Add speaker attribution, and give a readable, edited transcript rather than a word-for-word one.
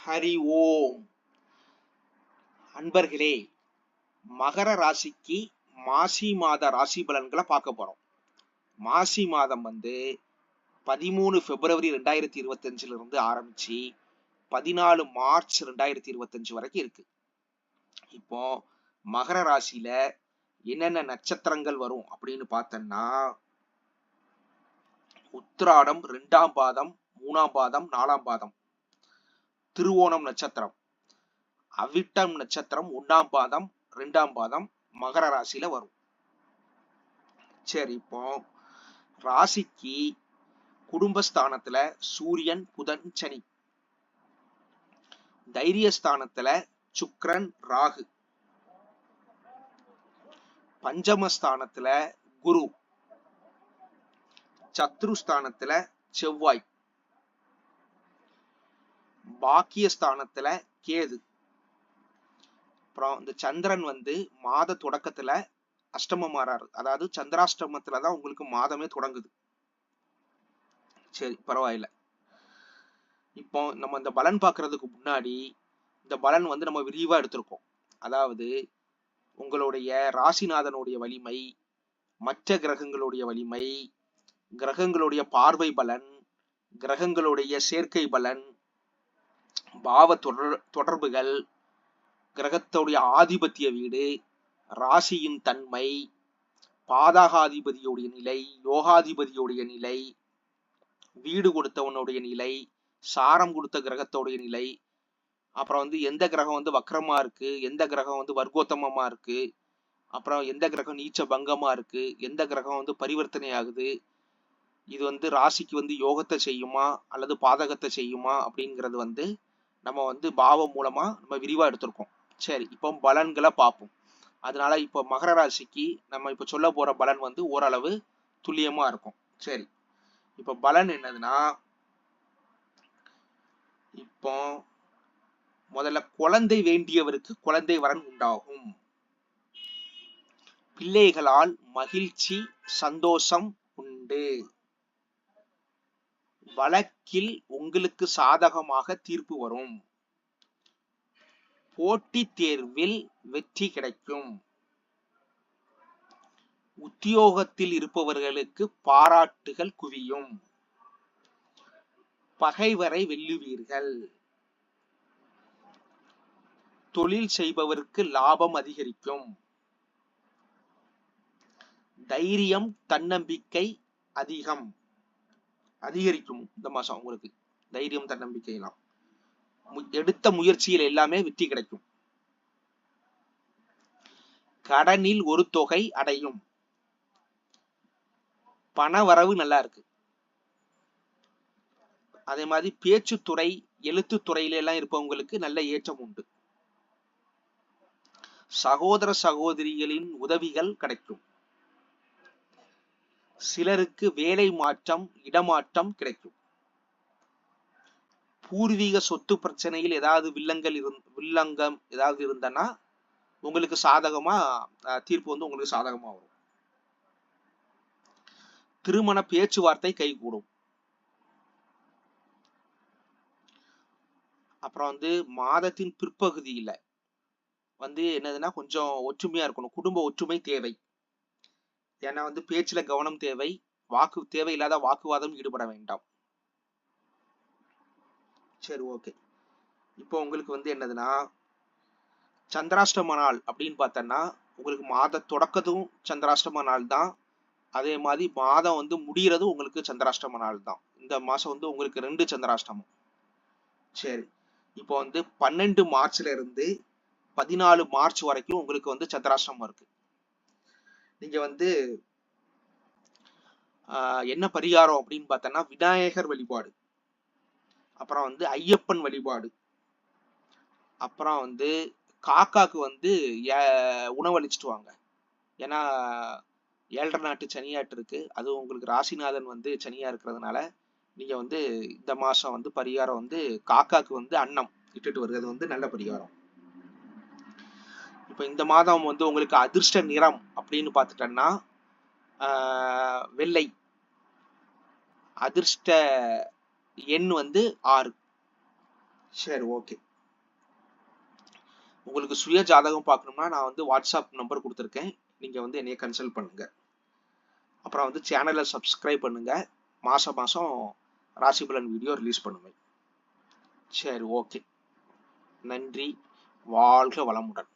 Speaker 1: ஹரி ஓம். அன்பர்களே, மகர ராசிக்கு மாசி மாத ராசி பலன்களை பார்க்க போறோம். மாசி மாதம் 13 பிப்ரவரி 2025 இருந்து ஆரம்பிச்சு 14 மார்ச் 2025 வரைக்கும் இருக்கு. இப்போ மகர ராசியில என்னென்ன நட்சத்திரங்கள் வரும் அப்படின்னு பார்த்தோம்னா, உத்திராடம் 2ஆம் பாதம், 3ஆம் பாதம், 4ஆம் பாதம், திருவோணம் நட்சத்திரம், அவிட்டம் நட்சத்திரம் 1ஆம் பாதம், 2ஆம் பாதம் மகர ராசியில வரும். சரி, இப்போ ராசிக்கு குடும்பஸ்தானத்துல சூரியன், புதன், சனி, தைரியஸ்தானத்துல சுக்கிரன், ராகு, பஞ்சமஸ்தானத்துல குரு, சத்ருஸ்தானத்துல செவ்வாய், பாக்கியஸ்தானத்துல கேது. அப்புறம் இந்த சந்திரன் மாத தொடக்கத்துல அஷ்டமம் மாறாரு, அதாவது சந்திராஷ்டமத்துலதான் உங்களுக்கு மாதமே தொடங்குது. சரி, பரவாயில்ல. இப்போ நம்ம இந்த பலன் பார்க்கறதுக்கு முன்னாடி இந்த பலன் நம்ம விரிவா எடுத்திருக்கோம். அதாவது உங்களுடைய ராசிநாதனுடைய வலிமை, மற்ற கிரகங்களுடைய வலிமை, கிரகங்களுடைய பார்வை பலன், கிரகங்களுடைய சேர்க்கை பலன், பாவ தொடர்புகள், கிரகத்துடைய ஆதிபத்திய வீடு, ராசியின் தன்மை, பாதகாதிபதியுடைய நிலை, யோகாதிபதியுடைய நிலை, வீடு கொடுத்தவனுடைய நிலை, சாரம் கொடுத்த கிரகத்தோடைய நிலை, அப்புறம் எந்த கிரகம் வக்ரமா இருக்கு, எந்த கிரகம் வர்க்கோத்தமமா இருக்கு, அப்புறம் எந்த கிரகம் நீச்ச பங்கமா இருக்கு, எந்த கிரகம் பரிவர்த்தனை ஆகுது, இது ராசிக்கு யோகத்தை செய்யுமா அல்லது பாதகத்தை செய்யுமா அப்படிங்கிறது நம்ம பாவம் மூலமா நம்ம விரிவா எடுத்திருக்கோம். சரி, இப்போ பலன்களை பார்ப்போம். அதனால இப்போ மகர ராசிக்கு நம்ம இப்ப சொல்ல போற பலன் ஓரளவு துல்லியமா இருக்கும். சரி, இப்ப பலன் என்னதுன்னா, இப்போ முதல்ல குழந்தை வேண்டியவருக்கு குழந்தை வரன் உண்டாகும். பிள்ளைகளால் மகிழ்ச்சி, சந்தோஷம் உண்டு. வழக்கில் உங்களுக்கு சாதகமாக தீர்ப்பு வரும். போட்டித் தேர்வில் வெற்றி கிடைக்கும். உத்தியோகத்தில் இருப்பவர்களுக்கு பாராட்டுகள் குவியும். பகைவரை வெல்லுவீர்கள். தொழில் செய்பவருக்கு லாபம் அதிகரிக்கும். தைரியம், தன்னம்பிக்கை அதிகரிக்கும். இந்த மாசம் உங்களுக்கு தைரியம், தன்னம்பிக்கை எல்லாம், எடுத்த முயற்சியில் எல்லாமே வெற்றி கிடைக்கும். கடனில் ஒரு தொகை அடையும். பண வரவு நல்லா இருக்கு. அதே மாதிரி பேச்சுத்துறை, எழுத்துத்துறையில எல்லாம் இருப்பவங்களுக்கு நல்ல ஏற்றம் உண்டு. சகோதர சகோதரிகளின் உதவிகள் கிடைக்கும். சிலருக்கு வேலை மாற்றம், இடமாற்றம் கிடைக்கும். பூர்வீக சொத்து பிரச்சனையில் ஏதாவது வில்லங்கம் ஏதாவது இருந்தனா உங்களுக்கு சாதகமா தீர்ப்பு உங்களுக்கு சாதகமா வரும். திருமண பேச்சுவார்த்தை கைகூடும். அப்புறம் மாதத்தின் பிற்பகுதியில என்னதுன்னா கொஞ்சம் ஒற்றுமையா இருக்கணும். குடும்ப ஒற்றுமை தேவை. ஏன்னா பேச்சுல கவனம் தேவை. தேவையில்லாத வாக்குவாதம் ஈடுபட வேண்டாம். சரி, ஓகே. இப்போ உங்களுக்கு என்னதுன்னா, சந்திராஷ்டம நாள் அப்படின்னு பார்த்தோம்னா உங்களுக்கு மாத தொடக்கத்தும் சந்திராஷ்டம நாள் தான். அதே மாதிரி மாதம் முடியறதும் உங்களுக்கு சந்திராஷ்டம நாள் தான். இந்த மாசம் உங்களுக்கு 2 சந்திராஷ்டமம். சரி, இப்போ 12 மார்ச்ல இருந்து 14 மார்ச் வரைக்கும் உங்களுக்கு சந்திராஷ்டமம் இருக்கு. நீங்க என்ன பரிகாரம் அப்படின்னு பார்த்தோம்னா, விநாயகர் வழிபாடு, அப்புறம் ஐயப்பன் வழிபாடு, அப்புறம் காக்காக்கு உணவளிச்சுட்டு வாங்க. ஏன்னா 7.5 நாட்டு சனியாட்டு இருக்கு. அது உங்களுக்கு ராசிநாதன் சனியா இருக்கிறதுனால நீங்க இந்த மாசம் பரிகாரம் காக்காக்கு அன்னம் இட்டுட்டு வருகிறது நல்ல பரிகாரம். இப்ப இந்த மாதம் உங்களுக்கு அதிர்ஷ்ட நிறம் அப்படின்னு பார்த்துட்டோம்னா வெள்ளை. அதிர்ஷ்ட எண் 6. சரி, ஓகே. உங்களுக்கு சுய ஜாதகம் பார்க்கணும்னா நான் வந்து வாட்ஸ்அப் நம்பர் கொடுத்துருக்கேன். நீங்க வந்து என்னைய கன்சல்ட் பண்ணுங்க. அப்புறம் வந்து சேனலை சப்ஸ்கிரைப் பண்ணுங்க. மாசம் மாசம் ராசி பலன் வீடியோ ரிலீஸ் பண்ணுவேன். சரி, ஓகே. நன்றி. வாழ்க வளமுடன்.